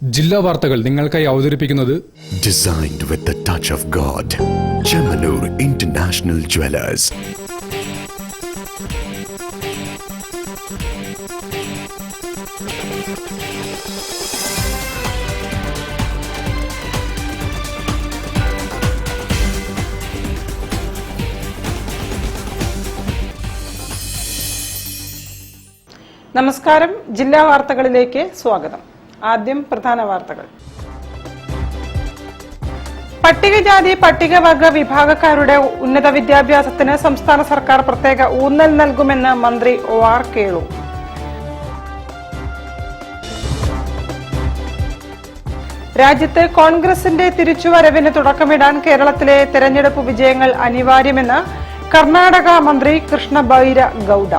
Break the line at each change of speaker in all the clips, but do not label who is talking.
ജില്ലാ വാർത്തകൾ നിങ്ങൾക്കായി അവതരിപ്പിക്കുന്നത്
Designed with the touch of God. Chemanur International Jewelers.
നമസ്കാരം. ജില്ലാ വാർത്തകളിലേക്ക് സ്വാഗതം. ആദ്യം പ്രധാന വാർത്തകൾ. പട്ടികജാതി പട്ടികവർഗ വിഭാഗക്കാരുടെ ഉന്നത വിദ്യാഭ്യാസത്തിന് സംസ്ഥാന സർക്കാർ പ്രത്യേക ഊന്നൽ നൽകുമെന്ന് മന്ത്രി ഒ.ആർ. കേളു. രാജ്യത്ത് കോൺഗ്രസിന്റെ തിരിച്ചുവരവിന് തുടക്കമിടാൻ കേരളത്തിലെ തെരഞ്ഞെടുപ്പ് വിജയങ്ങൾ അനിവാര്യമെന്ന് കർണാടക മന്ത്രി കൃഷ്ണ ബൈര ഗൌഡ.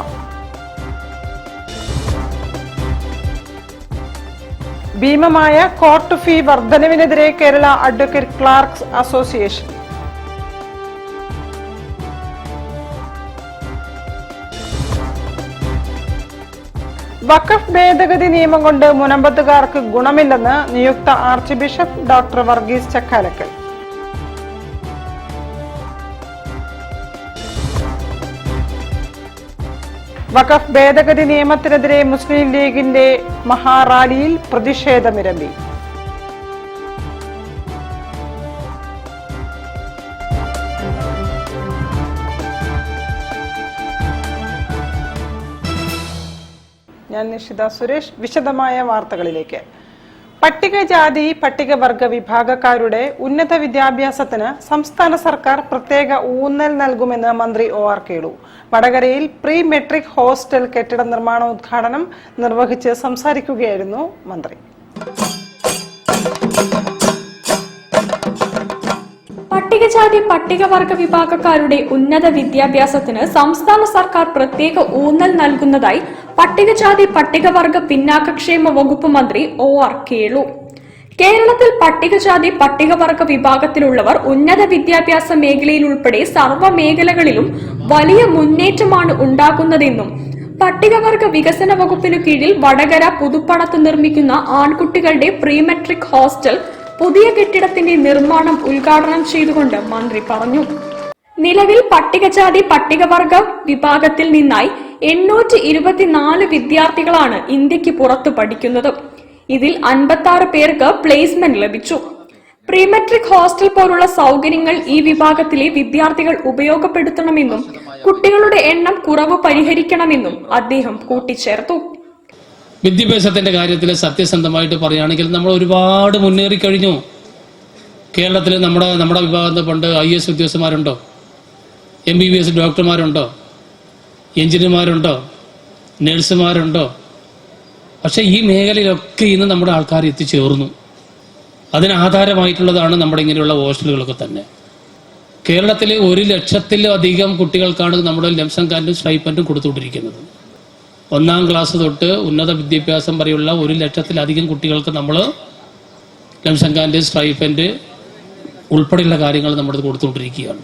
ഭീമമായ കോർട്ട് ഫീ വർധനവിനെതിരെ കേരള അഡ്വക്കേറ്റ് ക്ലാർക്സ് അസോസിയേഷൻ. വഖഫ് ഭേദഗതി നിയമം കൊണ്ട് മുനമ്പത്തുകാർക്ക് ഗുണമില്ലെന്ന് നിയുക്ത archbishop doctor Varghese Chakkalakal. വഖഫ് ഭേദഗതി നിയമത്തിനെതിരെ മുസ്ലിം ലീഗിന്റെ മഹാറാലിയിൽ പ്രതിഷേധമിരമ്പി. ഞാൻ നിഷിത സുരേഷ്. വിശദമായ വാർത്തകളിലേക്ക്. പട്ടികജാതി പട്ടികവർഗ വിഭാഗക്കാരുടെ ഉന്നത വിദ്യാഭ്യാസത്തിന് സംസ്ഥാന സർക്കാർ പ്രത്യേക ഊന്നൽ നൽകുമെന്ന് മന്ത്രി ഒ.ആർ. കേളു. വടകരയിൽ പ്രീ മെട്രിക് ഹോസ്റ്റൽ കെട്ടിട നിർമ്മാണോദ്ഘാടനം നിർവഹിച്ച് സംസാരിക്കുകയായിരുന്നു മന്ത്രി.
പട്ടികജാതി പട്ടികവർഗ വിഭാഗക്കാരുടെ ഉന്നത വിദ്യാഭ്യാസത്തിന് സംസ്ഥാന സർക്കാർ പ്രത്യേക ഊന്നൽ നൽകുന്നതായി പട്ടികജാതി പട്ടികവർഗ പിന്നാക്കക്ഷേമ വകുപ്പ് മന്ത്രി ഒ.ആർ. കേളു. കേരളത്തിൽ പട്ടികജാതി പട്ടികവർഗ വിഭാഗത്തിലുള്ളവർ ഉന്നത വിദ്യാഭ്യാസ മേഖലയിൽ ഉൾപ്പെടെ സർവ്വ മേഖലകളിലും വലിയ മുന്നേറ്റമാണ് ഉണ്ടാകുന്നതെന്നും പട്ടികവർഗ വികസന വകുപ്പിനു കീഴിൽ വടകര പുതുപ്പണത്ത് നിർമ്മിക്കുന്ന ആൺകുട്ടികളുടെ പ്രീ മെട്രിക് ഹോസ്റ്റൽ പുതിയ കെട്ടിടത്തിന്റെ നിർമ്മാണം ഉദ്ഘാടനം ചെയ്തുകൊണ്ട് മന്ത്രി പറഞ്ഞു. നിലവിൽ പട്ടികജാതി പട്ടികവർഗ വിഭാഗത്തിൽ നിന്നായി 824 വിദ്യാർത്ഥികളാണ് ഇന്ത്യക്ക് പുറത്തു പഠിക്കുന്നത്. ഇതിൽ 56 പേർക്ക് പ്ലേസ്മെന്റ് ലഭിച്ചു. പ്രീമെട്രിക് ഹോസ്റ്റൽ പോലുള്ള സൗകര്യങ്ങൾ ഈ വിഭാഗത്തിലെ വിദ്യാർത്ഥികൾ ഉപയോഗപ്പെടുത്തണമെന്നും കുട്ടികളുടെ എണ്ണം കുറവ് പരിഹരിക്കണമെന്നും അദ്ദേഹം കൂട്ടിച്ചേർത്തു.
വിദ്യാഭ്യാസത്തിന്റെ കാര്യത്തിൽ സത്യസന്ധമായിട്ട് പറയുകയാണെങ്കിൽ നമ്മൾ ഒരുപാട് മുന്നേറി കഴിഞ്ഞു. കേരളത്തിൽ നമ്മുടെ വിഭാഗത്തിൽ പണ്ട് IAS ഉദ്യോഗസ്ഥന്മാരുണ്ടോ, MBBS ഡോക്ടർമാരുണ്ടോ, എഞ്ചിനീയർമാരുണ്ടോ, നഴ്സുമാരുണ്ടോ? പക്ഷെ ഈ മേഖലയിലൊക്കെ ഇന്ന് നമ്മുടെ ആൾക്കാർ എത്തിച്ചേർന്നു. അതിനാധാരമായിട്ടുള്ളതാണ് നമ്മുടെ ഇങ്ങനെയുള്ള ഹോസ്റ്റലുകളൊക്കെ തന്നെ. കേരളത്തിൽ 1 ലക്ഷത്തിലധികം കുട്ടികൾക്കാണ് നമ്മുടെ ലംസം കാർഡും സ്റ്റൈപ്പൻഡും കൊടുത്തുകൊണ്ടിരിക്കുന്നത്. 1ാം ക്ലാസ് തൊട്ട് ഉന്നത വിദ്യാഭ്യാസം വരെയുള്ള 1 ലക്ഷത്തിലധികം കുട്ടികൾക്ക് നമ്മൾ ലംസം കാർഡ് സ്റ്റൈപ്പൻഡ് ഉൾപ്പെടെയുള്ള കാര്യങ്ങൾ നമ്മൾ കൊടുത്തുകൊണ്ടിരിക്കുകയാണ്.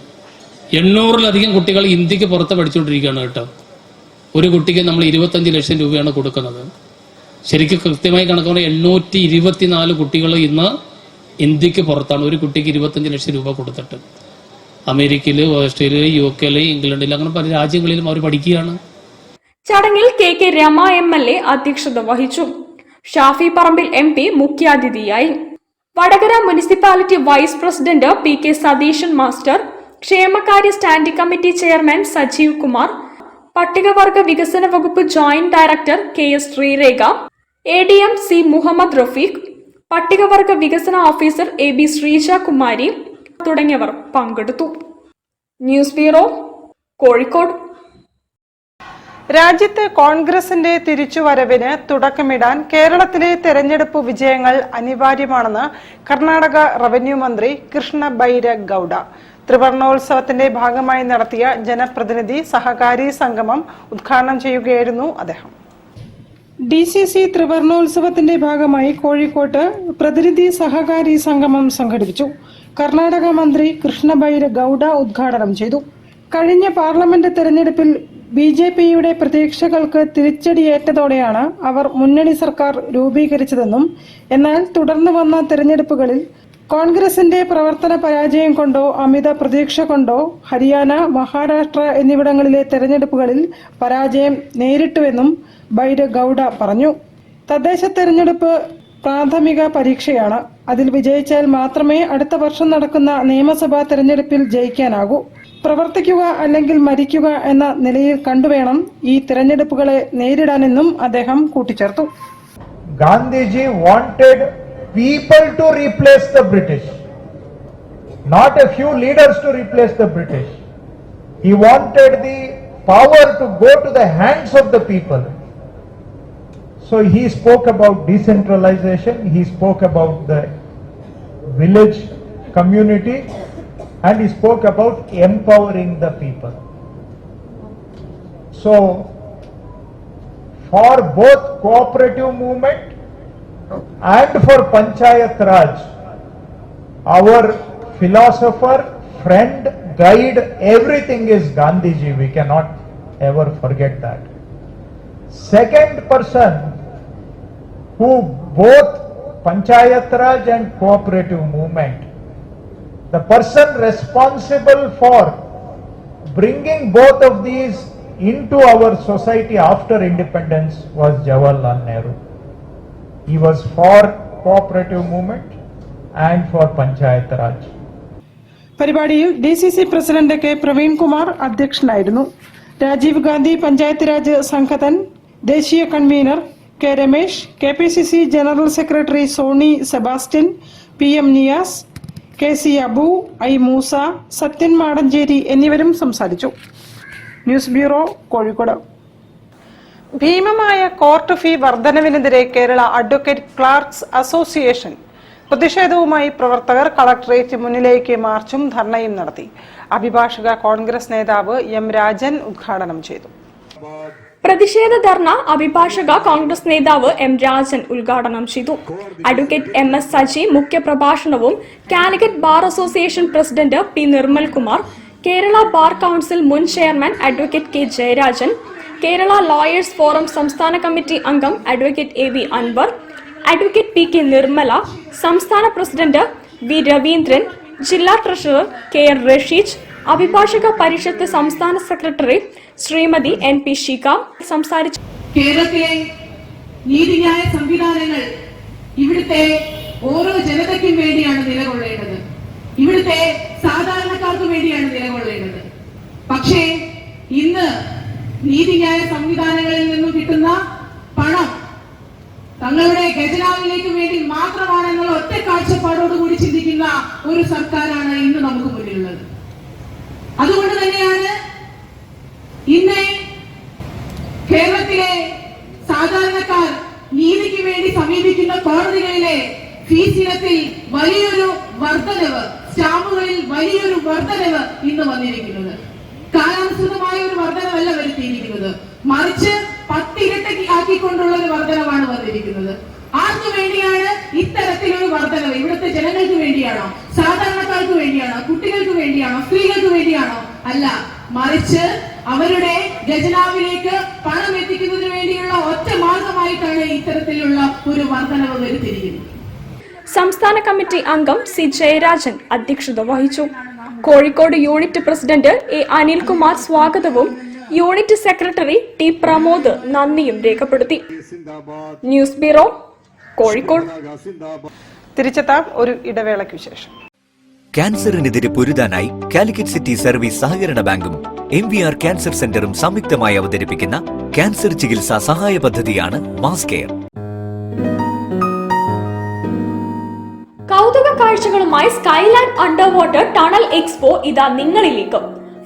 800-ലധികം കുട്ടികൾ ഇന്ത്യക്ക് പുറത്ത് പഠിച്ചുകൊണ്ടിരിക്കുകയാണ് കേട്ടോ. ഒരു കുട്ടിക്ക് നമ്മൾ 25 ലക്ഷം രൂപയാണ് കൊടുക്കുന്നത്. ശരിക്കും കൃത്യമായി കണക്കാണ് 824 കുട്ടികൾ ഇന്ന് ഇന്ത്യക്ക് പുറത്താണ്. ഒരു കുട്ടിക്ക് 25 ലക്ഷം രൂപ കൊടുത്തിട്ട് അമേരിക്കയിൽ, ഓസ്ട്രേലിയയിൽ, UK, ഇംഗ്ലണ്ടിൽ അങ്ങനെ പല രാജ്യങ്ങളിലും അവർ പഠിക്കുകയാണ്.
ചടങ്ങിൽ കെ രമ MLA അധ്യക്ഷത വഹിച്ചു. ഷാഫി പറമ്പിൽ MP മുഖ്യാതിഥിയായി. Vadakara municipality vice president PK Satheesan master, ക്ഷേമകാര്യ standing committee chairman Sajeev Kumar, പട്ടികവർഗ വികസന വകുപ്പ് joint director KS Sreerekha, ADM C Muhammad Rafeeq, പട്ടികവർഗ വികസന ഓഫീസർ AB ശ്രീജ കുമാരി തുടങ്ങിയവർ പങ്കെടുത്തു. News bureau, Kozhikode.
രാജ്യത്ത് കോൺഗ്രസിന്റെ തിരിച്ചുവരവിന് തുടക്കമിടാൻ കേരളത്തിലെ തെരഞ്ഞെടുപ്പ് വിജയങ്ങൾ അനിവാര്യമാണെന്ന് കർണാടക റവന്യൂ മന്ത്രി കൃഷ്ണ ബൈര ഗൌഡ. ത്രിവർണോത്സവത്തിന്റെ ഭാഗമായി നടത്തിയ ജനപ്രതിനിധി സഹകാരി സംഗമം ഉദ്ഘാടനം ചെയ്യുകയായിരുന്നു അദ്ദേഹം. DCC ത്രിവർണോത്സവത്തിന്റെ ഭാഗമായി കോഴിക്കോട്ട് പ്രതിനിധി സഹകാരി സംഗമം സംഘടിപ്പിച്ചു. കർണാടക മന്ത്രി കൃഷ്ണ ബൈര ഗൌഡ ഉദ്ഘാടനം ചെയ്തു. കഴിഞ്ഞ പാർലമെന്റ് തെരഞ്ഞെടുപ്പിൽ BJPയുടെ പ്രതീക്ഷകൾക്ക് തിരിച്ചടിയേറ്റതോടെയാണ് അവർ മുന്നണി സർക്കാർ രൂപീകരിച്ചതെന്നും എന്നാൽ തുടർന്ന് വന്ന തെരഞ്ഞെടുപ്പുകളിൽ കോൺഗ്രസിന്റെ പ്രവർത്തന പരാജയം കൊണ്ടോ അമിത പ്രതീക്ഷ കൊണ്ടോ ഹരിയാന, മഹാരാഷ്ട്ര എന്നിവിടങ്ങളിലെ തെരഞ്ഞെടുപ്പുകളിൽ പരാജയം നേരിട്ടുവെന്നും ബൈര ഗൌഡ പറഞ്ഞു. തദ്ദേശ തെരഞ്ഞെടുപ്പ് പ്രാഥമിക പരീക്ഷയാണ്. അതിൽ വിജയിച്ചാൽ മാത്രമേ അടുത്ത വർഷം നടക്കുന്ന നിയമസഭാ തെരഞ്ഞെടുപ്പിൽ ജയിക്കാനാകൂ. പ്രവർത്തിക്കുക അല്ലെങ്കിൽ മരിക്കുക എന്ന നിലയിൽ കണ്ടുവേണം ഈ തെരഞ്ഞെടുപ്പുകളെ നേരിടാനെന്നും അദ്ദേഹം കൂട്ടിച്ചേർത്തു.
Gandhiji wanted people to replace the British, not a few leaders to replace the British. He wanted the power to go to the hands of the people. So he spoke about decentralization, he spoke about the village community, and he spoke about empowering the people. So for both cooperative movement and for Panchayat Raj, our philosopher, friend, guide, everything is Gandhiji. We cannot ever forget that. Second person who both Panchayat Raj and cooperative movement, the person responsible for bringing both of these into our society after independence was Jawaharlal Nehru. He was for cooperative movement and for Panchayat Raj.
പരിപാടിയിൽ DCC president K Praveen Kumar അധ്യക്ഷനായിരുന്നു. രാജീവ് ഗാന്ധി പഞ്ചായത്ത് രാജ് സംഘടൻ ദേശീയ convener K Ramesh, KPCC general secretary Soni Sebastian, PM Niyas, KC Abu, I Moosa, Sathyan Madancheri എന്നിവരും സംസാരിച്ചു. News bureau, Kozhikode. ഭീമമായ court fee വർധനവിനെതിരെ Kerala advocate clerks association പ്രതിഷേധവുമായി പ്രവർത്തകർ collectorate മുന്നിലേക്ക് മാർച്ചും ധർണയും നടത്തി. അഭിഭാഷക കോൺഗ്രസ് നേതാവ് M രാജൻ ഉദ്ഘാടനം ചെയ്തു.
പ്രതിഷേധ ധർണ അഭിഭാഷക കോൺഗ്രസ് നേതാവ് M രാജൻ ഉദ്ഘാടനം ചെയ്തു. അഡ്വക്കേറ്റ് MS സജി മുഖ്യപ്രഭാഷണവും Calicut bar association president P Nirmalkumar, Kerala bar council മുൻ chairman advocate K Jayarajan, Kerala lawyers forum സംസ്ഥാന കമ്മിറ്റി അംഗം advocate AV Anwar, advocate PK Nirmala, സംസ്ഥാന പ്രസിഡന്റ് V രവീന്ദ്രൻ, ജില്ലാ ട്രഷറർ KR റഷീദ്, അഭിഭാഷക പരിഷത്ത് സംസ്ഥാന സെക്രട്ടറി ശ്രീമതി NP ഷിക സംസാരിച്ചു.
കേരളത്തിലെ നീതിന്യായ സംവിധാനങ്ങൾ ഇവിടുത്തെ ഓരോ ജനതയ്ക്കും വേണ്ടിയാണ് നിലകൊള്ളേണ്ടത്, ഇവിടുത്തെ സാധാരണക്കാർക്ക് വേണ്ടിയാണ് നിലകൊള്ളേണ്ടത്. പക്ഷേ ഇന്ന് നീതിന്യായ സംവിധാനങ്ങളിൽ നിന്നും കിട്ടുന്ന പണം തങ്ങളുടെ ഖജനാവിലേക്ക് വേണ്ടി മാത്രമാണെന്നുള്ള ഒറ്റ കാഴ്ചപ്പാടോടുകൂടി ചിന്തിക്കുന്ന ഒരു സർക്കാരാണ് ഇന്ന് നമുക്ക് മുന്നിലുള്ളത്. അതുകൊണ്ട് തന്നെയാണ് ഇന്ന് കേരളത്തിലെ സാധാരണക്കാർ നീതിക്ക് വേണ്ടി സമീപിക്കുന്ന കോടതികളിലെ ഫീസ് ഇനത്തിൽ വലിയൊരു വർധനവ്, സ്റ്റാമ്പുകളിൽ വലിയൊരു വർധനവ് ഇന്ന് വന്നിരിക്കുന്നത്. കാലാനുസൃതമായ ഒരു വർധനവല്ല വരുത്തിയിരിക്കുന്നത്, മറിച്ച് 10 ഇരട്ടി ആക്കിക്കൊണ്ടുള്ള ഒരു വർധനവാണ് വന്നിരിക്കുന്നത്. ആർക്കു വേണ്ടിയാണ് ഇത്തരത്തിലൊരു വർധനവ്? ഇവിടുത്തെ ജനങ്ങൾക്ക് വേണ്ടിയാണോ? സാധാരണക്കാർക്ക് വേണ്ടിയാണോ? കുട്ടികൾക്ക് വേണ്ടിയാണോ? സ്ത്രീകൾക്ക് വേണ്ടിയാണോ? അല്ല, മറിച്ച് അവരുടെ ഖജനാവിലേക്ക് പണം എത്തിക്കുന്നതിന് വേണ്ടിയുള്ള ഒറ്റ മാർഗമായിട്ടാണ് ഇത്തരത്തിലുള്ള ഒരു വർധനവ് വരുത്തിയിരിക്കുന്നത്.
സംസ്ഥാന കമ്മിറ്റി അംഗം C ജയരാജൻ അധ്യക്ഷത വഹിച്ചു. Kozhikode unit president A Anilkumar സ്വാഗതവും യൂണിറ്റ് സെക്രട്ടറി T പ്രമോദ് നന്ദിയും രേഖപ്പെടുത്തി. News bureau, Kozhikode.
തിരിച്ചെത്താം ഒരു ഇടവേളയ്ക്കു ശേഷം.
ക്യാൻസറിനെതിരെ പൊരുതാനായി കാലിക്കറ്റ് സിറ്റി സർവീസ് സഹകരണ ബാങ്കും MVR ക്യാൻസർ സെന്ററും സംയുക്തമായി അവതരിപ്പിക്കുന്ന ക്യാൻസർ ചികിത്സാ സഹായ പദ്ധതിയാണ് മാസ് കെയർ.
കൗതുക കാഴ്ചകളുമായി Skyland underwater tunnel expo ഇതാ നിങ്ങളിലേക്ക്.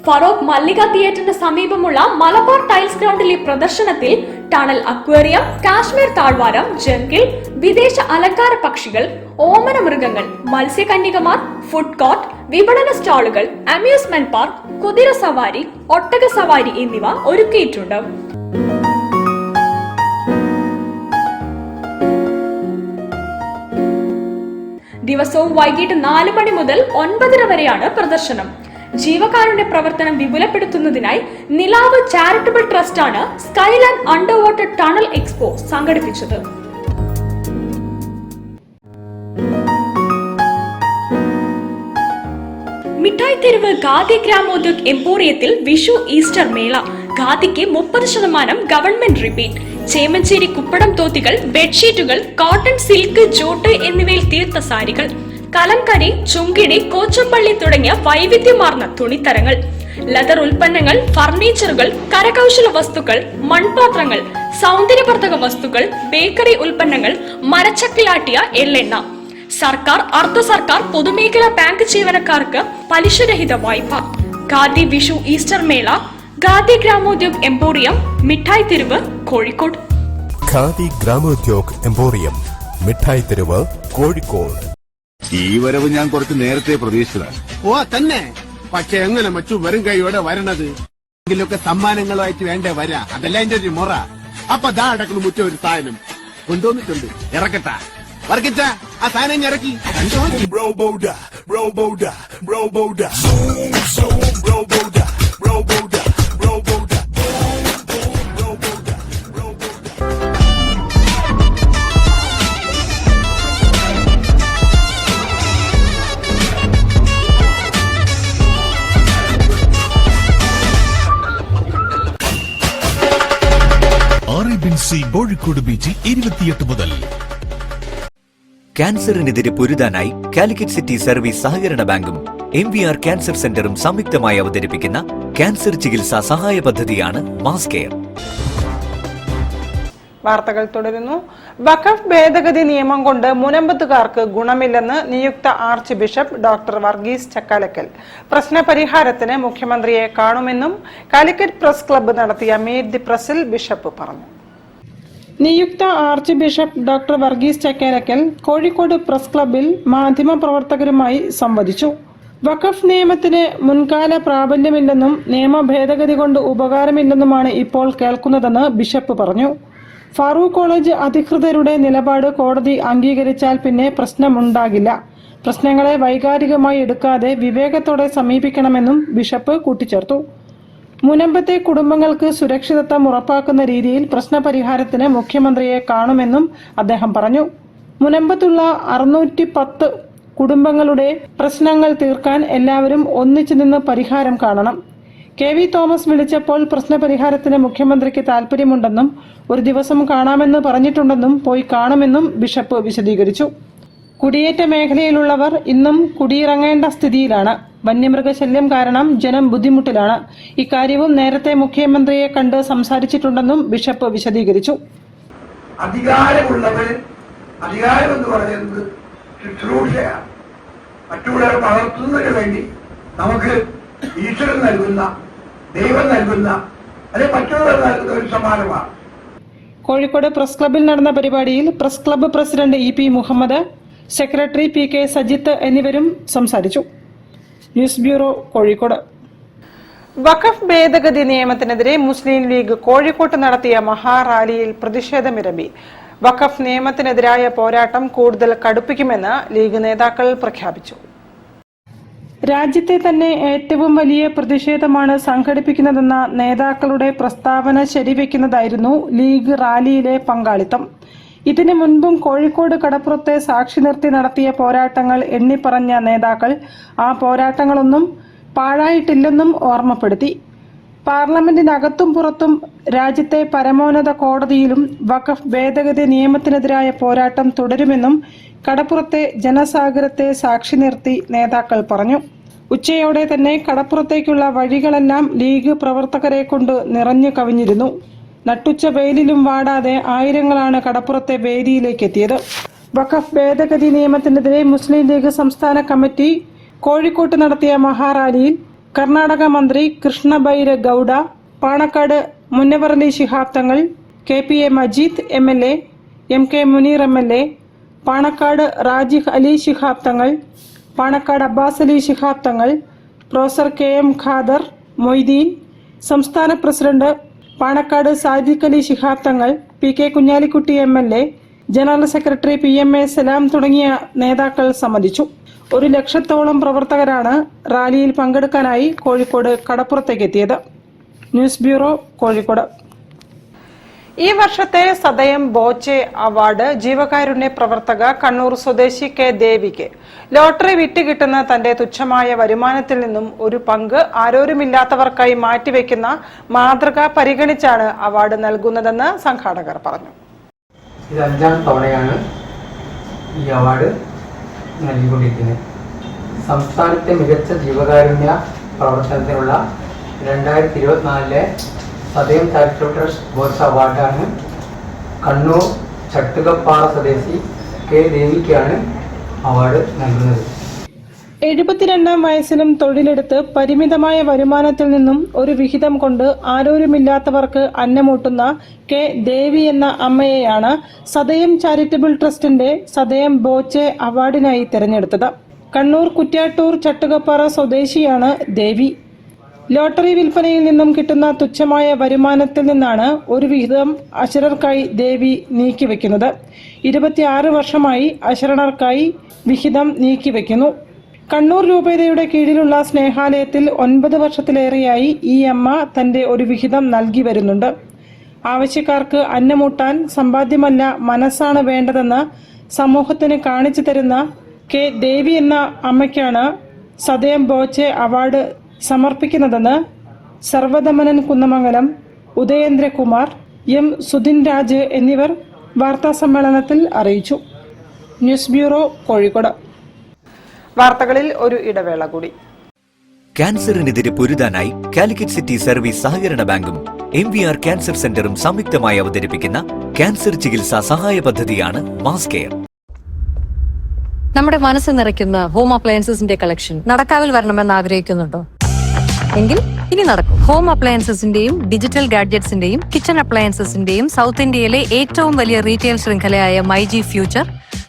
ഫറോക്ക് മല്ലിക തിയേറ്ററിന് സമീപമുള്ള മലബാർ ടൈൽസ് ഗ്രൗണ്ടിലെ പ്രദർശനത്തിൽ ടണൽ അക്വേറിയം, കാശ്മീർ താഴ്വാരം, ജംഗിൾ, വിദേശ അലങ്കാര പക്ഷികൾ, ഓമന മൃഗങ്ങൾ, മത്സ്യകന്യകമാർ, ഫുഡ് കോർട്ട്, വിപണന സ്റ്റാളുകൾ, അമ്യൂസ്മെന്റ് പാർക്ക്, കുതിര സവാരി, ഒട്ടക സവാരി എന്നിവ ഒരുക്കിയിട്ടുണ്ട്. ദിവസവും വൈകിട്ട് 4 മണി മുതൽ 9:30 വരെയാണ് പ്രദർശനം. ജീവകാരുണ്യ പ്രവർത്തനം വിപുലപ്പെടുത്തുന്നതിനായി നിലാവ് ചാരിറ്റബിൾ ട്രസ്റ്റാണ് Skyland underwater tunnel expo സംഘടിപ്പിച്ചത്. മിഠായി തെരുവ് ഖാദി ഗ്രാമോദ്योग എംപോറിയത്തിൽ വിഷു ഈസ്റ്റർ മേള. ഖാദിക്ക് 30% ഗവൺമെന്റ് റിബേറ്റ്. ചേമഞ്ചേരി കുപ്പടം തോത്തികൾ, ബെഡ്ഷീറ്റുകൾ, കോട്ടൺ, സിൽക്ക്, ജോട്ട് എന്നിവയിൽ തീർത്ത സാരികൾ, കലംകരി, ചുങ്കിടി, കോച്ചപ്പള്ളി തുടങ്ങിയ വൈവിധ്യമാർന്ന തുണിത്തരങ്ങൾ, ലെതർ ഉൽപ്പന്നങ്ങൾ, ഫർണിച്ചറുകൾ, കരകൗശല വസ്തുക്കൾ, മൺപാത്രങ്ങൾ, സൗന്ദര്യവർദ്ധക വസ്തുക്കൾ, ബേക്കറി ഉൽപ്പന്നങ്ങൾ, മരച്ചക്കിലാട്ടിയ എള്ളെണ്ണ. സർക്കാർ, അർദ്ധ സർക്കാർ, പൊതുമേഖലാ ബാങ്ക് ജീവനക്കാർക്ക് പലിശരഹിത വായ്പ. ഖാദി വിഷു ഈസ്റ്റർ മേള, ഖാദി ഗ്രാമോദ്योग എംപോറിയം, മിഠായി തെരുവ്, കോഴിക്കോട്.
ഖാദി ഗ്രാമോദ്योग എംപോറിയം, മിഠായി തെരുവ്, കോഴിക്കോട്.
ഈ വരവ് ഞാൻ കുറച്ച് നേരത്തെ പ്രതീക്ഷിച്ചതാണ്.
ഓ തന്നെ, പക്ഷെ എങ്ങനെ മച്ചു വരും കൈയോടെ വരണത്? എങ്കിലൊക്കെ സമ്മാനങ്ങളുമായിട്ട് വേണ്ടേ വരാ, അതല്ല എന്റെ ഒരു മുറ. അപ്പൊ ദാ അടക്കുന്നു മുറ്റ ഒരു സാധനം കൊണ്ടുവന്നിട്ടുണ്ട്, ഇറക്കട്ടാ. വർക്കിച്ച ആ സാധനം ഇറക്കി.
കോഴിക്കോട് ബീച്ചിൽ 28 മുതൽ.
ക്യാൻസറിനെതിരെ പൊരുതാനായി കാലിക്കറ്റ് സിറ്റി സർവീസ് സഹകരണ ബാങ്കും MVR ക്യാൻസർ സെന്ററും സംയുക്തമായി അവതരിപ്പിക്കുന്ന ക്യാൻസർ ചികിത്സാ സഹായ പദ്ധതിയാണ് മാസ് കെയർ.
വാർത്തകൾ തുടരുന്നു. വഖഫ് ഭേദഗതി നിയമം കൊണ്ട് മുനമ്പത്തുകാർക്ക് ഗുണമില്ലെന്ന് നിയുക്ത archbishop doctor Varghese Chakkalakal. പ്രശ്നപരിഹാരത്തിന് മുഖ്യമന്ത്രിയെ കാണുമെന്നും കാലിക്കറ്റ് പ്രസ് ക്ലബ്ബ് നടത്തിയ മീറ്റ് ദി പ്രസിൽ ബിഷപ്പ് പറഞ്ഞു. നിയുക്ത archbishop doctor Varghese Chakkalakal Kozhikode press ക്ലബ്ബിൽ മാധ്യമപ്രവർത്തകരുമായി സംവദിച്ചു. വഖഫ് നിയമത്തിന് മുൻകാല പ്രാബല്യമില്ലെന്നും നിയമ ഭേദഗതി കൊണ്ട് ഉപകാരമില്ലെന്നുമാണ് ഇപ്പോൾ കേൾക്കുന്നതെന്ന് ബിഷപ്പ് പറഞ്ഞു. ഫാറൂഖ് കോളേജ് അധികൃതരുടെ നിലപാട് കോടതി അംഗീകരിച്ചാൽ പിന്നെ പ്രശ്നമുണ്ടാകില്ല. പ്രശ്നങ്ങളെ വൈകാരികമായി എടുക്കാതെ വിവേകത്തോടെ സമീപിക്കണമെന്നും ബിഷപ്പ് കൂട്ടിച്ചേർത്തു. മുനമ്പത്തെ കുടുംബങ്ങൾക്ക് സുരക്ഷിതത്വം ഉറപ്പാക്കുന്ന രീതിയിൽ പ്രശ്നപരിഹാരത്തിന് മുഖ്യമന്ത്രിയെ കാണുമെന്നും അദ്ദേഹം പറഞ്ഞു. മുനമ്പത്തുള്ള 610 കുടുംബങ്ങളുടെ പ്രശ്നങ്ങൾ തീർക്കാൻ എല്ലാവരും ഒന്നിച്ചു നിന്ന് പരിഹാരം കാണണം. KV തോമസ് വിളിച്ചപ്പോൾ പ്രശ്നപരിഹാരത്തിന് മുഖ്യമന്ത്രിക്ക് താൽപര്യമുണ്ടെന്നും ഒരു ദിവസം കാണാമെന്ന് പറഞ്ഞിട്ടുണ്ടെന്നും പോയി കാണുമെന്നും ബിഷപ്പ് വിശദീകരിച്ചു. കുടിയേറ്റ മേഖലയിലുള്ളവർ ഇന്നും കുടിയിറങ്ങേണ്ട സ്ഥിതിയിലാണ്. വന്യമൃഗശല്യം കാരണം ജനം ബുദ്ധിമുട്ടിലാണ്. ഇക്കാര്യവും നേരത്തെ മുഖ്യമന്ത്രിയെ കണ്ട് സംസാരിച്ചിട്ടുണ്ടെന്നും ബിഷപ്പ് വിശദീകരിച്ചു.
അധികാരമുള്ളവർ അധികാരം എന്ന് പറയുന്നത് ശുശ്രൂഷയാണ്. മറ്റുള്ളവരെ വളർത്തുന്നതിന് വേണ്ടി നമുക്ക് ഈശ്വരൻ നൽകുന്ന, ദൈവം നൽകുന്ന, അല്ലെ മറ്റുള്ളവർ നൽകുന്ന ഒരു സമ്മാനമാണ്.
കോഴിക്കോട് പ്രസ് ക്ലബ്ബിൽ നടന്ന പരിപാടിയിൽ press club president EP Muhammad, secretary PK Sajith എന്നിവരും സംസാരിച്ചു. News bureau, Kozhikode. വഖഫ് ഭേദഗതി നിയമത്തിനെതിരെ മുസ്ലിം ലീഗ് കോഴിക്കോട്ട് നടത്തിയ മഹാറാലിയിൽ പ്രതിഷേധമിരമ്പി. വഖഫ് നിയമത്തിനെതിരായ പോരാട്ടം കൂടുതൽ കടുപ്പിക്കുമെന്ന് ലീഗ് നേതാക്കൾ പ്രഖ്യാപിച്ചു. രാജ്യത്തെ തന്നെ ഏറ്റവും വലിയ പ്രതിഷേധമാണ് സംഘടിപ്പിക്കുന്നതെന്ന നേതാക്കളുടെ പ്രസ്താവന ശരിവെക്കുന്നതായിരുന്നു ലീഗ് റാലിയിലെ പങ്കാളിത്തം. ഇതിനു മുൻപും കോഴിക്കോട് കടപ്പുറത്തെ സാക്ഷി നിർത്തി നടത്തിയ പോരാട്ടങ്ങൾ എണ്ണിപ്പറഞ്ഞ നേതാക്കൾ ആ പോരാട്ടങ്ങളൊന്നും പാഴായിട്ടില്ലെന്നും ഓർമ്മപ്പെടുത്തി. പാർലമെന്റിനകത്തും പുറത്തും രാജ്യത്തെ പരമോന്നത കോടതിയിലും വഖഫ് ഭേദഗതി നിയമത്തിനെതിരായ പോരാട്ടം തുടരുമെന്നും കടപ്പുറത്തെ ജനസാഗരത്തെ സാക്ഷി നിർത്തി നേതാക്കൾ പറഞ്ഞു. ഉച്ചയോടെ തന്നെ കടപ്പുറത്തേക്കുള്ള വഴികളെല്ലാം ലീഗ് പ്രവർത്തകരെ കൊണ്ട് നിറഞ്ഞു കവിഞ്ഞിരുന്നു. നട്ടുച്ച വെയിലിലും വാടാതെ ആയിരങ്ങളാണ് കടപ്പുറത്തെ വേദിയിലേക്ക് എത്തിയത്. വഖഫ് ഭേദഗതി നിയമത്തിനെതിരെ മുസ്ലിം ലീഗ് സംസ്ഥാന കമ്മിറ്റി കോഴിക്കോട്ട് നടത്തിയ മഹാറാലിയിൽ കർണാടക മന്ത്രി Krishna Byre Gowda, Panakkad Munavvarali Shihab Thangal, KPA Majeed MLA, MK Muneer MLA, Panakkad റാജിഹ് Ali Shihab Thangal, Panakkad Abbas Ali Shihab Thangal, professor KM Khader Moideen, സംസ്ഥാന president Panakkad Sadiq Ali Shihab Thangal, PK Kunhalikutty MLA, general secretary PMA സലാം തുടങ്ങിയ നേതാക്കൾ സംബന്ധിച്ചു. 1 ലക്ഷത്തോളം പ്രവർത്തകരാണ് റാലിയിൽ പങ്കെടുക്കാനായി കോഴിക്കോട് കടപ്പുറത്തേക്ക് എത്തിയത്. News bureau, Kozhikode. ഈ വർഷത്തെ സദയം ബോച്ചെ അവാർഡ് ജീവകാരുണ്യ പ്രവർത്തക കണ്ണൂർ സ്വദേശി K. ദേവിക്ക് ലോട്ടറി വിറ്റ് കിട്ടുന്ന തന്റെ തുച്ഛമായ വരുമാനത്തിൽ നിന്നും ഒരു പങ്ക് ആരോരുമില്ലാത്തവർക്കായി മാറ്റിവെക്കുന്ന മാതൃക പരിഗണിച്ചാണ് അവാർഡ് നൽകുന്നതെന്ന് സംഘാടകർ പറഞ്ഞു.
ഇത് 5ാം തവണയാണ് ഈ അവാർഡ് നൽകിക്കൊണ്ടിരിക്കുന്നത്. സംസ്ഥാനത്തെ മികച്ച ജീവകാരുണ്യ പ്രവർത്തനത്തിനുള്ള 2024 സദയം ചാരിറ്റബിൾ ട്രസ്റ്റ് ബോച്ച അവാർഡാണ് കണ്ണൂർ ചട്ടുകപ്പാറ സ്വദേശി K. ദേവിക്കാണ് അവാർഡ് നൽകുന്നത്.
72ാം വയസ്സിലും തൊഴിലെടുത്ത് പരിമിതമായ വരുമാനത്തിൽ നിന്നും ഒരു വിഹിതം കൊണ്ട് ആരോരുമില്ലാത്തവർക്ക് അന്നമൂട്ടുന്ന K. ദേവി എന്ന അമ്മയെയാണ് സദയം ചാരിറ്റബിൾ ട്രസ്റ്റിന്റെ സദയം ബോച്ചെ അവാർഡിനായി തെരഞ്ഞെടുത്തത്. കണ്ണൂർ കുറ്റ്യാട്ടൂർ ചട്ടുകപ്പാറ സ്വദേശിയാണ് ദേവി. ലോട്ടറി വിൽപ്പനയിൽ നിന്നും കിട്ടുന്ന തുച്ഛമായ വരുമാനത്തിൽ നിന്നാണ് ഒരു വിഹിതം അശരണർക്കായി ദേവി നീക്കിവെക്കുന്നത്. 26 വർഷമായി അശരണർക്കായി വിഹിതം നീക്കിവെക്കുന്നു. കണ്ണൂർ രൂപതയുടെ കീഴിലുള്ള സ്നേഹാലയത്തിൽ 9 വർഷത്തിലേറെയായി ഈ അമ്മ തന്റെ ഒരു വിഹിതം നൽകി വരുന്നുണ്ട്. ആവശ്യക്കാർക്ക് അന്നമൂട്ടാൻ സമ്പാദ്യമല്ല മനസ്സാണ് വേണ്ടതെന്ന് സമൂഹത്തിന് കാണിച്ചു തരുന്ന K. ദേവി എന്ന അമ്മയ്ക്കാണ് സദയം ബോച്ചെ അവാർഡ് സമർപ്പിക്കുന്നതെന്ന് സർവദമനൻ കുന്നമംഗലം, ഉദയേന്ദ്രകുമാർ, M. സുധിൻ രാജ് എന്നിവർ വാർത്താസമ്മേളനത്തിൽ അറിയിച്ചു. News bureau, Kozhikode. വാർത്തകളിൽ ഒരു ഇടവേള കൂടി.
ക്യാൻസറിനെതിരെ പൊരുതാനായി കാലിക്കറ്റ് സിറ്റി സർവീസ് സഹകരണ ബാങ്കും MVR ക്യാൻസർ സെന്ററും സംയുക്തമായി അവതരിപ്പിക്കുന്ന ക്യാൻസർ ചികിത്സാ സഹായ പദ്ധതിയാണ് മാസ് കെയർ.
നമ്മുടെ മനസ്സ് നിറയ്ക്കുന്ന ഹോം അപ്ലയൻസസിന്റെ കളക്ഷൻ നടക്കാവിൽ വരണമെന്ന് ആഗ്രഹിക്കുന്നുണ്ടോ? എങ്കിൽ ഇനി നടക്കും. ഹോം അപ്ലയൻസസിന്റെയും ഡിജിറ്റൽ ഗാഡ്ജറ്റ്സിന്റെയും കിച്ചൺ അപ്ലയൻസസിന്റെയും സൗത്ത് ഇന്ത്യയിലെ ഏറ്റവും വലിയ റീറ്റെയിൽ ശൃംഖലയായ മൈജി ഫ്യൂച്ചർ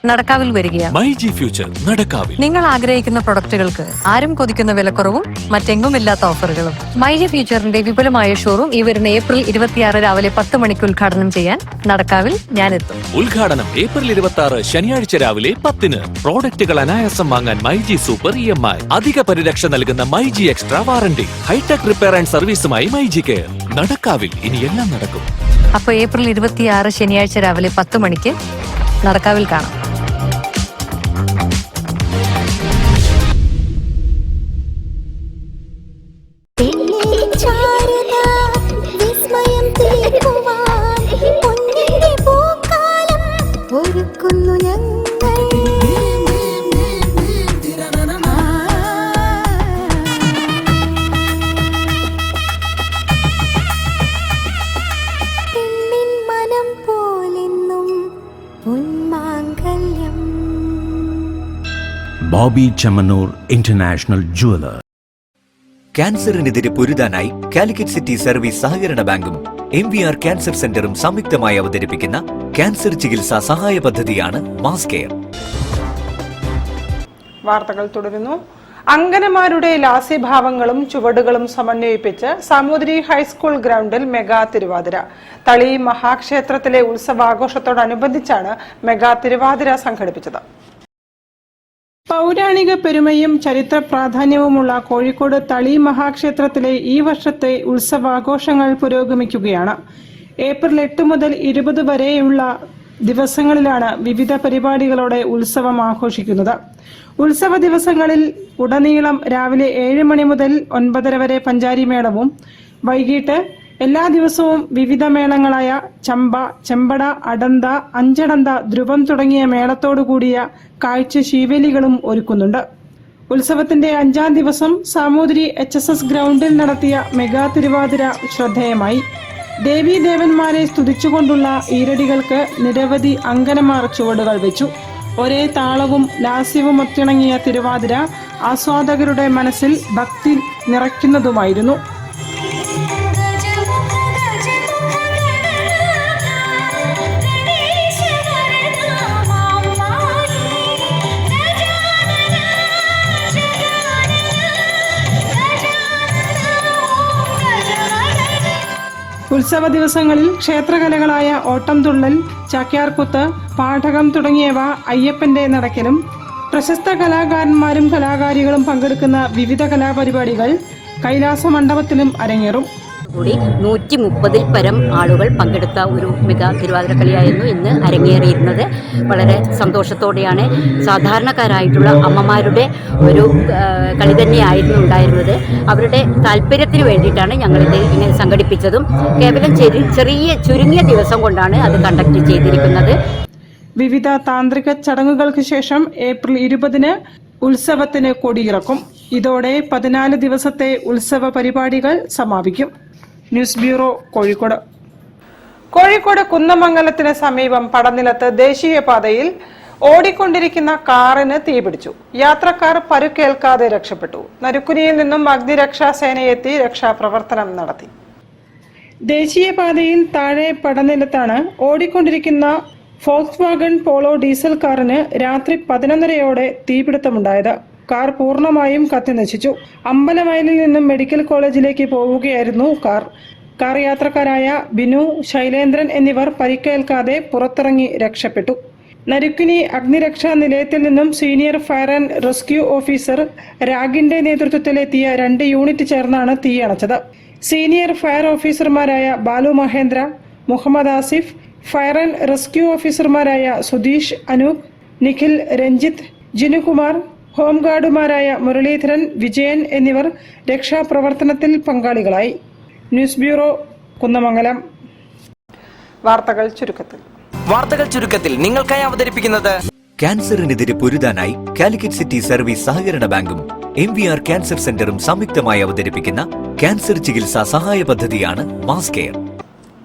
നടക്കാവിൽ വരികയാണ്.
മൈജി ഫ്യൂച്ചർ നടക്കാവിൽ.
നിങ്ങൾ ആഗ്രഹിക്കുന്ന പ്രൊഡക്റ്റുകൾക്ക് ആരും കൊതിക്കുന്ന വിലക്കുറവും മറ്റെങ്ങുമില്ലാത്ത ഓഫറുകളും. മൈജി ഫ്യൂച്ചറിന്റെ വിപുലമായ ഷോറൂം ഈ വരുന്ന April 26 രാവിലെ 10 മണിക്ക് ഉദ്ഘാടനം ചെയ്യാൻ നടക്കാവിൽ ഞാനെത്തും.
ഉദ്ഘാടനം April 26 ശനിയാഴ്ച രാവിലെ 10-ന്. പ്രോഡക്റ്റുകൾ അനായാസം വാങ്ങാൻ മൈജി സൂപ്പർ EMI, അധിക പരിരക്ഷ നൽകുന്ന myG extra warranty, hi-tech repair and സർവീസുമായി മൈജി കെയർ. നടക്കാവിൽ ഇനി എല്ലാം നടക്കും.
അപ്പൊ April 26 ശനിയാഴ്ച രാവിലെ 10 മണിക്ക് നടക്കാവിൽ കാണാം.
Boby Chemmanur international jeweller.
ക്യാൻസറിനെതിരെ പൊരുതാനായി കാലിക്കറ്റ് സിറ്റി സർവീസ് സഹകരണ ബാങ്കും MVR ക്യാൻസർ സെന്ററും സംയുക്തമായി അവതരിപ്പിക്കുന്ന ക്യാൻസർ ചികിത്സാ സഹായ പദ്ധതിയാണ് മാസ് കെയർ.
വാർത്തകൾ തുടരുന്നു. അങ്കനമാരുടെ ലാസ്യഭാവങ്ങളും ചുവടുകളും സമന്വയിപ്പിച്ച് സാമൂതിരി ഹൈസ്കൂൾ ഗ്രൗണ്ടിൽ മെഗാ തിരുവാതിര. തളി മഹാക്ഷേത്രത്തിലെ ഉത്സവാഘോഷത്തോടനുബന്ധിച്ചാണ് മെഗാ തിരുവാതിര സംഘടിപ്പിച്ചത്. പൗരാണിക പെരുമയും ചരിത്ര പ്രാധാന്യവുമുള്ള കോഴിക്കോട് തളി മഹാക്ഷേത്രത്തിലെ ഈ വർഷത്തെ ഉത്സവാഘോഷങ്ങൾ പുരോഗമിക്കുകയാണ്. April 8 മുതൽ 20 വരെയുള്ള ദിവസങ്ങളിലാണ് വിവിധ പരിപാടികളോടെ ഉത്സവം ആഘോഷിക്കുന്നത്. ഉത്സവ ദിവസങ്ങളിൽ ഉടനീളം രാവിലെ 7 മണി മുതൽ 9:30 വരെ പഞ്ചാരി മേളവും വൈകിട്ട് എല്ലാ ദിവസവും വിവിധ മേളങ്ങളായ ചമ്പ, ചെമ്പട, അടന്ത, അഞ്ചടന്ത, ധ്രുവം തുടങ്ങിയ മേളത്തോടുകൂടിയ കാഴ്ച ശീവേലികളും ഒരുക്കുന്നുണ്ട്. ഉത്സവത്തിന്റെ 5ാം ദിവസം സാമൂതിരി HSS ഗ്രൗണ്ടിൽ നടത്തിയ മെഗാ തിരുവാതിര ശ്രദ്ധേയമായി. ദേവീദേവന്മാരെ സ്തുതിച്ചുകൊണ്ടുള്ള ഈരടികൾക്ക് നിരവധി അങ്കനമാർ ചുവടുകൾ വെച്ചു. ഒരേ താളവും ലാസ്യവും ഒത്തിണങ്ങിയ തിരുവാതിര ആസ്വാദകരുടെ മനസ്സിൽ ഭക്തി നിറയ്ക്കുന്നതുമായിരുന്നു. ഉത്സവ ദിവസങ്ങളിൽ ക്ഷേത്രകലകളായ ഓട്ടംതുള്ളൽ, ചാക്യാർകൂത്ത്, പാഠകം തുടങ്ങിയവ അയ്യപ്പന്റെ നടക്കലും പ്രശസ്ത കലാകാരന്മാരും കലാകാരികളും പങ്കെടുക്കുന്ന വിവിധ കലാപരിപാടികൾ കൈലാസ മണ്ഡപത്തിലും അരങ്ങേറും.
കൂടി 130-ൽ പരം ആളുകൾ പങ്കെടുത്ത ഒരു മെഗാ തിരുവാതിരക്കളിയായിരുന്നു ഇന്ന് അരങ്ങേറിയിരുന്നത്. വളരെ സന്തോഷത്തോടെയാണ്. സാധാരണക്കാരായിട്ടുള്ള അമ്മമാരുടെ ഒരു കളി തന്നെയായിരുന്നു ഉണ്ടായിരുന്നത്. അവരുടെ താല്പര്യത്തിന് വേണ്ടിയിട്ടാണ് ഞങ്ങളിത് ഇങ്ങനെ സംഘടിപ്പിച്ചതും. കേവലം ചെറിയ ചുരുങ്ങിയ ദിവസം കൊണ്ടാണ് അത് കണ്ടക്ട് ചെയ്തിരിക്കുന്നത്.
വിവിധ താന്ത്രിക ചടങ്ങുകൾക്ക് ശേഷം ഏപ്രിൽ 20-ന് ഉത്സവത്തിന് കൊടിയിറക്കും. ഇതോടെ 14 ദിവസത്തെ ഉത്സവ പരിപാടികൾ സമാപിക്കും. News bureau, Kozhikode. കോഴിക്കോട് കുന്നമംഗലത്തിന് സമീപം പടനിലത്ത് ദേശീയപാതയിൽ ഓടിക്കൊണ്ടിരിക്കുന്ന കാറിന് തീപിടിച്ചു. യാത്രക്കാർ പരുക്കേൽക്കാതെ രക്ഷപ്പെട്ടു. നരുക്കുനിയിൽ നിന്നും അഗ്നിരക്ഷാസേനയെത്തി രക്ഷാപ്രവർത്തനം നടത്തി. ദേശീയപാതയിൽ താഴെ പടനിലത്താണ് ഓടിക്കൊണ്ടിരിക്കുന്ന ഫോക്സ്വാഗൺ പോളോ ഡീസൽ കാറിന് രാത്രി 11:30-ഓടെ തീപിടുത്തമുണ്ടായത്. കാർ പൂർണ്ണമായും കത്തിനശിച്ചു. അമ്പലവയലിൽ നിന്നും മെഡിക്കൽ കോളേജിലേക്ക് പോവുകയായിരുന്നു കാർ. കാർ യാത്രക്കാരായ ബിനു, ശൈലേന്ദ്രൻ എന്നിവർ പരിക്കേൽക്കാതെ പുറത്തിറങ്ങി രക്ഷപ്പെട്ടു. നരുക്കുനി അഗ്നിരക്ഷാ നിലയത്തിൽ നിന്നും senior fire and rescue officer രാഗിന്റെ നേതൃത്വത്തിലെത്തിയ 2 യൂണിറ്റ് ചേർന്നാണ് തീയണച്ചത്. സീനിയർ ഫയർ ഓഫീസർമാരായ Balu Mahendra, Muhammad Asif, fire and rescue ഓഫീസർമാരായ സുധീഷ്, അനൂപ്, നിഖിൽ, രഞ്ജിത്ത്, ജിനുകുമാർ, ഹോംഗാർഡുമാരായ മുരളീധരൻ, വിജയൻ എന്നിവർ രക്ഷാപ്രവർത്തനത്തിൽ പങ്കാളികളായി. News bureau, Kunnamangalam. വാർത്തകൾ ചുരുക്കത്തിൽ
നിങ്ങൾക്കായി അവതരിപ്പിക്കുന്നത് ക്യാൻസറിനെതിരെ പൊരുതാനായി കാലിക്കറ്റ് സിറ്റി സർവീസ് സഹകരണ ബാങ്കും MVR ക്യാൻസർ സെന്ററും സംയുക്തമായി അവതരിപ്പിക്കുന്ന ക്യാൻസർ ചികിത്സാ സഹായ പദ്ധതിയാണ് മാസ് കെയർ.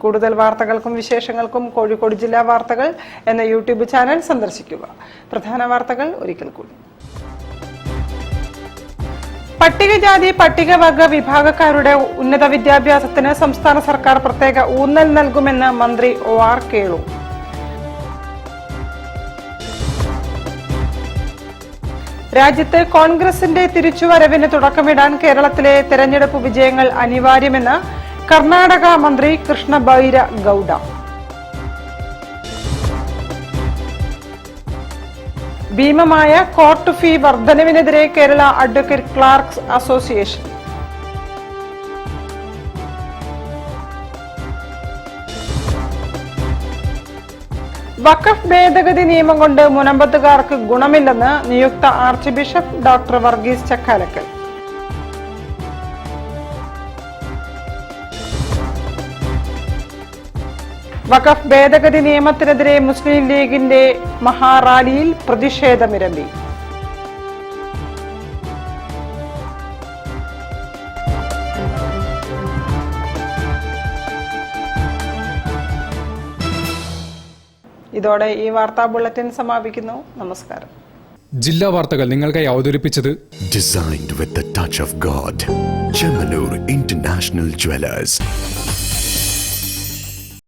കൂടുതൽ വാർത്തകൾക്കും വിശേഷങ്ങൾക്കും കോഴിക്കോട് ജില്ലാ വാർത്തകൾ എന്ന യൂട്യൂബ് ചാനൽ സന്ദർശിക്കുക. പ്രധാന വാർത്തകൾ ഒരിക്കൽ കൂടി. പട്ടികജാതി പട്ടികവർഗ വിഭാഗക്കാരുടെ ഉന്നത വിദ്യാഭ്യാസത്തിന് സംസ്ഥാന സർക്കാർ പ്രത്യേക ഊന്നൽ നൽകുമെന്ന് മന്ത്രി OR കേളു. രാജ്യത്ത് കോൺഗ്രസിന്റെ തിരിച്ചുവരവിന് തുടക്കമിടാൻ കേരളത്തിലെ തെരഞ്ഞെടുപ്പ് വിജയങ്ങൾ അനിവാര്യമെന്ന് കർണാടക മന്ത്രി കൃഷ്ണ ബൈര ഗൌഡ. ഭീമമായ കോർട്ട് ഫീ വർധനവിനെതിരെ കേരള അഡ്വക്കേറ്റ് ക്ലാർക്സ് അസോസിയേഷൻ. വഖഫ് ഭേദഗതി നിയമം കൊണ്ട് മുനമ്പത്തുകാർക്ക് ഗുണമില്ലെന്ന് നിയുക്ത archbishop doctor Varghese Chakkalakal. വഖഫ് ഭേദഗതി നിയമത്തിനെതിരെ മുസ്ലിം ലീഗിന്റെ മഹാറാലിയിൽ പ്രതിഷേധമിരമ്പി. ഇതോടെ ഈ വാർത്താ ബുള്ളറ്റിൻ സമാപിക്കുന്നു. നമസ്കാരം.
ജില്ലാ വാർത്തകൾ നിങ്ങൾക്കായി അവതരിപ്പിച്ചത്
Designed with the touch of God. Chemanur International Jewelers.